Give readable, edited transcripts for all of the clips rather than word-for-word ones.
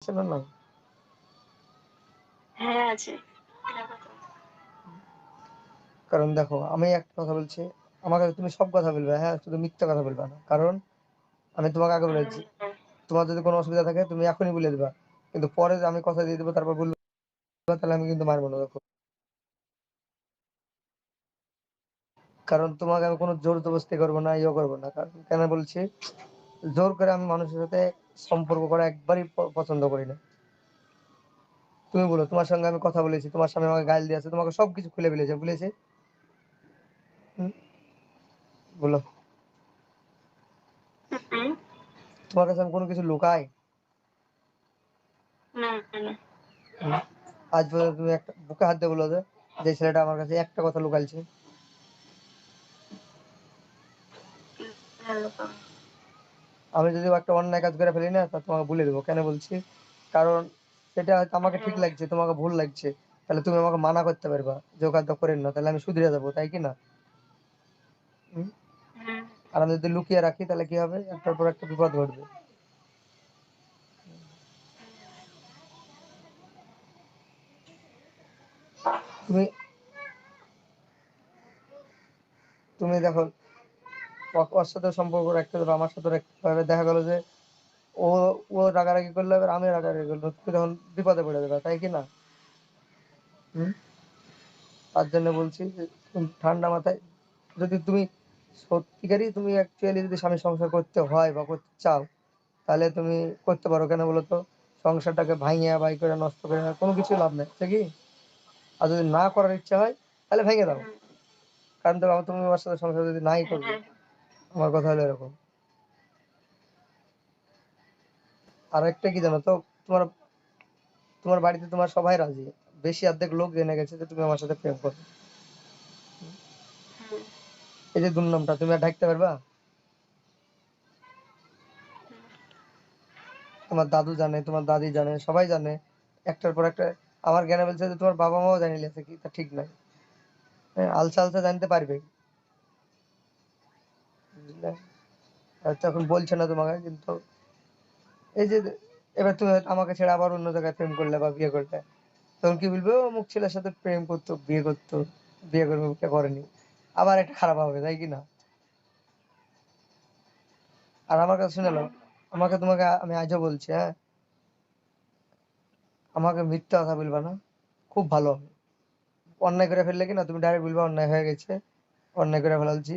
আছে না নাই? হ্যাঁ আছে। কারণ দেখো আমি একটা কথা বলছি, আমাকে তুমি সব কথা বলবে, হ্যাঁ শুধু মিথ্যা কথা বলবে না। কারণ আমি তোমাকে আগে বলেছি, তোমার যদি কোনো অসুবিধা থাকে তুমি এখনই বলে দিবা, কিন্তু পরে যে আমি কথা দিয়ে দেবো তারপর বলবো, তাহলে আমি কিন্তু মারবো না। দেখো, কারণ তোমাকে আমি কোনো জোর জবরদস্তি করবো না, ইয়ে করবো না। কারণ কেন বলছি, জোর করে আমি মানুষের সাথে সম্পর্ক করা একবারই পছন্দ করি না। তুমি বলো, তোমার সঙ্গে আমি কথা বলেছি, তোমার সামনে আমাকে গাল দিয়েছে, তোমাকে সবকিছু খুলে বলেছে, হুম, বলো, হুম, তোমার কাছে আমি কোনো কিছু লুকাই? না না। হুম, আজ পর্যন্ত তুমি একটা বুকে হাত দিয়ে বলো যে যে ছেলেটা আমার কাছে একটা কথা লুকাইছে? ভালো। আমি যদি একটা অন্যায় কাজ করে ফেলি না, তা তোমাকে বলে দেবো। কেন বলছি, কারণ সেটা হয়তো আমাকে ঠিক হ্যাঁ। লাগছে, তোমাকে ভুল লাগছে, তাহলে তুমি আমাকে মানা করতে পারবা যে ও কাজটা করেন না, তাহলে আমি শুধরে যাবো, তাই কি না? হুম? হুম, আর আমি যদি লুকিয়ে রাখি তাহলে কি হবে, একটার পর একটা বিপদ ঘটবে। তুমি তুমি দেখো, ওর সাথে সম্পর্ক রাখতে হবে, আমার সাথে রাখতে হবে, দেখা গেলো যে ও ও রাগারাগি করলে এবার আমি রাগারাগি করলো, তুমি তখন বিপদে পড়ে যাবে, তাই কি না? হুম? তার জন্য বলছি যে তুমি ঠান্ডা মাথায়, যদি তুমি সত্যিকারই তুমি অ্যাকচুয়ালি যদি স্বামী সংসার করতে হয় বা করতে চাও, তাহলে তুমি করতে পারো। কেন বলো তো, সংসারটাকে ভাঙিয়া বাই করে নষ্ট করে কোনো কিছু লাভ নেই, ঠিক কি? আর যদি না করার ইচ্ছা হয় তাহলে ভেঙে দাও। হুম, কারণ দেখো, তুমি আমার সাথে সংসার যদি নাই করবে, হ্যাঁ, আমার কথা হলো এরকম। আর একটা কি জানো তো, তোমার তোমার বাড়িতে তোমার সবাই রাজি, বেশি অর্ধেক লোক জেনে গেছে যে তুমি আমার সাথে প্রেম করো। হুম, এই যে দুর্নামটা তুমি আর ঢাকতে পারবা? তোমার দাদু জানে, তোমার দাদি জানে, সবাই জানে, একটার পর একটা। আমার জ্ঞানে বলছে যে তোমার বাবা মাও জানি লেছে, কি তা ঠিক নাই? হ্যাঁ, আলসা আলসা জানতে পারবে, বুঝলে? হয়তো এখন বলছে না তোমাকে, কিন্তু এই যে এবার তুমি হয়তো আমাকে ছেড়ে আবার অন্য জায়গায় প্রেম করলে বা বিয়ে করলে, তখন কি বলবে, ও অমুক ছেলের সাথে প্রেম করতো, বিয়ে করতো, বিয়ে করবে, কে করেনি, আবার একটা খারাপ হবে, তাই কি না? আর আমার কাছে শুনে নাও, আমাকে তোমাকে আমি আজও বলছি, হ্যাঁ, আমাকে মিথ্যা কথা বলবা না, খুব ভালো হবে। অন্যায় করে ফেললে কি না, তুমি ডাইরেক্ট বলবা অন্যায় হয়ে গেছে, অন্যায় করে ফেলালছি,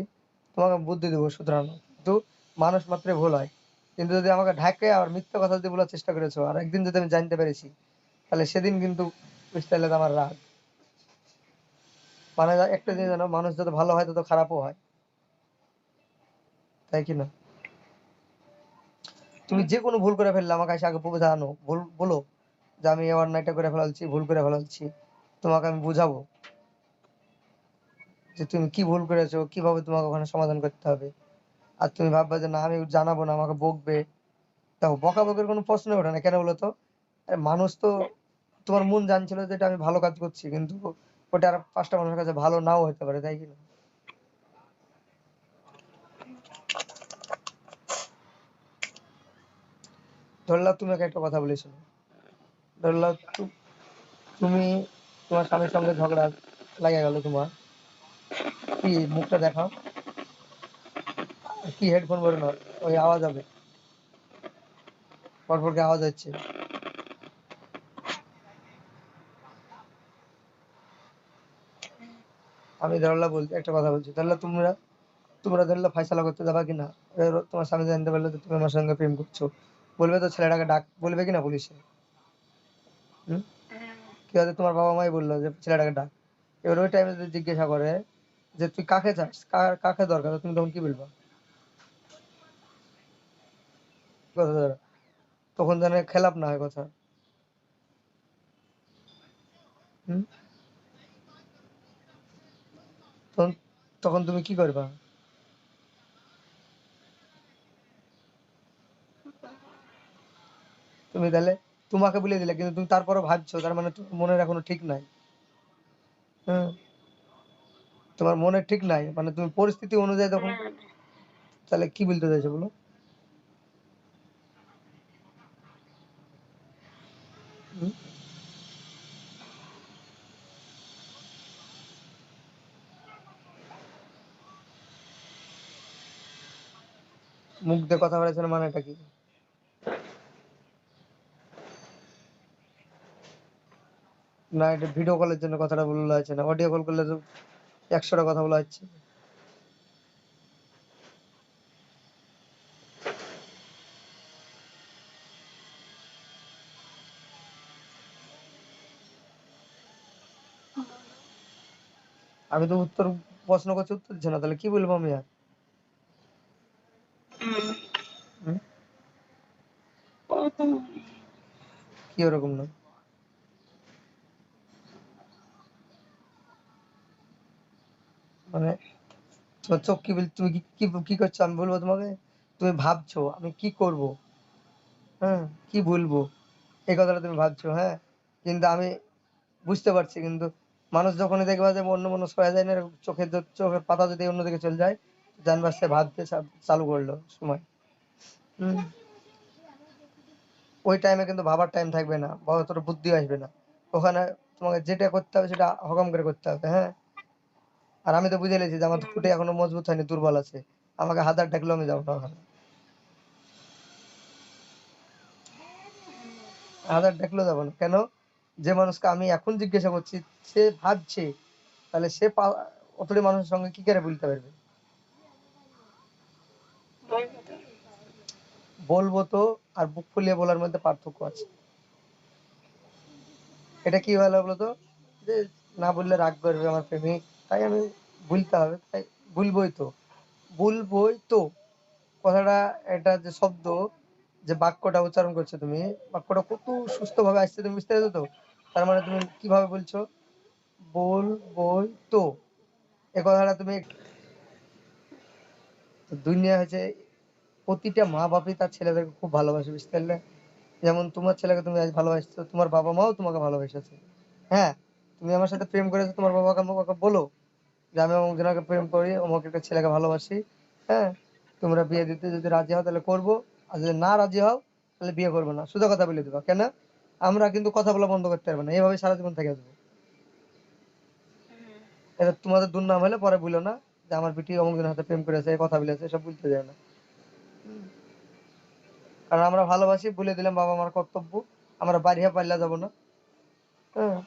তোমাকে বুদ্ধি দেবো শুধরানো। কিন্তু মানুষ মাত্রই ভুল হয়। কিন্তু যদি আমাকে ঢাকে আর মিথ্যা কথা যদি বলার চেষ্টা করেছো, আর একদিন যদি আমি জানতে পেরেছি, তাহলে সেদিন কিন্তু বুঝতে পারলে তো আমার রাগ। মানে একটা জিনিস জানো, মানুষ যত ভালো হয় তত খারাপও হয়, তাই কি না? তুমি যে কোনো ভুল করে ফেললে আমাকে এসে আগে বোঝানো, ভুল বলো যে আমি এই অন্যায়টা করে ফেলালছি, ভুল করে ফেলালছি, তোমাকে আমি বুঝাবো যে তুমি কি ভুল করেছো, কিভাবে তোমাকে ওখানে সমাধান করতে হবে। আর তুমি ভাববা যে না আমি জানাবো না, আমাকে বকবে। দেখো, বকাবকির কোনো প্রশ্নই ওঠে না। কেন বলো তো, আরে মানুষ তো, তোমার মন জানছিল যে এটা আমি ভালো কাজ করছি, কিন্তু ওটা আর ৫টা মানুষের কাছে ভালো নাও হতে পারে, তাই কি না? ধরলাও তুমি আমাকে একটা কথা বলেছো, ধরলাও তুমি, তোমার স্বামীর সঙ্গে ঝগড়া লাগা গেল তোমার, কি মুখটা দেখাও, কি হেডফোন পরে নাও, ওই আওয়াজ হবে, পরপর কি আওয়াজ হচ্ছে? আমি ধরলা বলছি একটা কথা বলছি, ধরলা তোমরা তোমরা ধরলা ফাইসালা করতে যাবা কিনা, এবার তোমার স্বামী জানতে পারলো যে তুমি আমার সঙ্গে প্রেম করছো, বলবে তো ছেলেটাকে ডাক, বলবে কিনা পুলিশে? হুম? কি হয়তো তোমার বাবা মাই বললো যে ছেলেটাকে ডাক। এবার ওই টাইমে যদি জিজ্ঞাসা করে যে তুই কাকে চাস, কাকে দরকার, তুমি তখন কি বলবা? কথা ধরো, তখন যেন খেলাপ না হয় কথা। হুম? তখন তখন তুমি কি করবা? তুমি তাহলে, তোমাকে বলে দিলে কিন্তু তুমি তারপরও ভাবছো, তার মানে তোমার মনের এখনো ঠিক নাই। হ্যাঁ, তোমার মনের ঠিক নাই মানে তুমি পরিস্থিতি অনুযায়ী তখন, তাহলে কি বলতে চাইছো বলো? হুম? মুখ দিয়ে কথা বলেছেন মানেটা কি? না এটা ভিডিও কলের জন্য কথাটা বলা হয়েছে না, অডিও কল করলে তো 100টা কথা বলা হচ্ছে। আমি তো উত্তর প্রশ্ন করছি, উত্তর দিচ্ছে না, তাহলে কি বলবো আমি আর? হুম? কি ওরকম না? মানে তোমার চোখ কি বল, তুমি কি কি কি করছো আমি বলবো তোমাকে? তুমি ভাবছো আমি কি করব, হ্যাঁ, কি বলবো, এই কথাটা তুমি ভাবছো, হ্যাঁ, কিন্তু আমি বুঝতে পারছি, কিন্তু মানুষ যখনই দেখবা যে অন্য মনস্ক হয়ে যায় না, এরকম চোখের পাতা যদি অন্যদিকে চলে যায়, জানবা সে ভাবতে চালু করলো সময়। হুম? ওই টাইমে কিন্তু ভাবার টাইম থাকবে না, বা অতটা বুদ্ধি আসবে না। ওখানে তোমাকে যেটা করতে হবে সেটা হকাম করে করতে হবে, হ্যাঁ। আর আমি তো বুঝে লেছি যে আমার খুঁটে এখনো মজবুত হয়নি, দুর্বল আছে। আমাকে হাজার ডাকলেও আমি যাবো না ওখানে। হাজার ডাকলেও যাবো না কেন? যে মানুষকে আমি এখন জিজ্ঞাসা করছি সে ভাবছে, তাহলে সে অতটি মানুষের সঙ্গে কি করে বলতে পারবে? বলবো তো, আর বুক ফুলিয়ে বলার মধ্যে পার্থক্য আছে। এটা কি হলো বলতো, যে না বললে রাগ করবে আমার প্রেমিক, তাই আমি বলতে হবে, তাই বলবোই তো, বলবোই তো। কথাটা, এটা যে শব্দ, যে বাক্যটা উচ্চারণ করছো তুমি, বাক্যটা কত সুস্থ ভাবে আসছে, তুমি বুঝতে পেরেছো তো? তার মানে তুমি কিভাবে বলছো, বলবোই তো, এ কথাটা তুমি, দুনিয়া হচ্ছে, প্রতিটা মা বাপই তার ছেলেদেরকে খুব ভালোবাসে, বুঝতে পারলে? যেমন তোমার ছেলেকে তুমি আজ ভালোবাসছো, তোমার বাবা মাও তোমাকে ভালোবেসেছে, হ্যাঁ। তুমি আমার সাথে প্রেম করেছো, তোমার বাবাকে আমাকে বলো যে আমি অমুক জনকে প্রেম করি, অমুক একটা ছেলেকে ভালোবাসি, হ্যাঁ, তোমরা বিয়ে দিতে যদি রাজি হও তাহলে করবো, আর যদি না রাজি হও তাহলে বিয়ে করবো না, সোজা কথা বলে দিবা কেন? আমরা কিন্তু কথা বলা বন্ধ করতে পারবো না, এইভাবে সারা জীবন থেকে আসবো। এটা তোমাদের দুর্নাম হলে পরে বলো না যে আমার বিটি অমুক জনের হাতে প্রেম করেছে, কথা বলেছে, এসব বলতে যায় না। কারণ আমরা ভালোবাসি, বলে দিলাম বাবা মার কর্তব্য, আমরা বাড়িয়ে পাল্লা যাবো না, হ্যাঁ।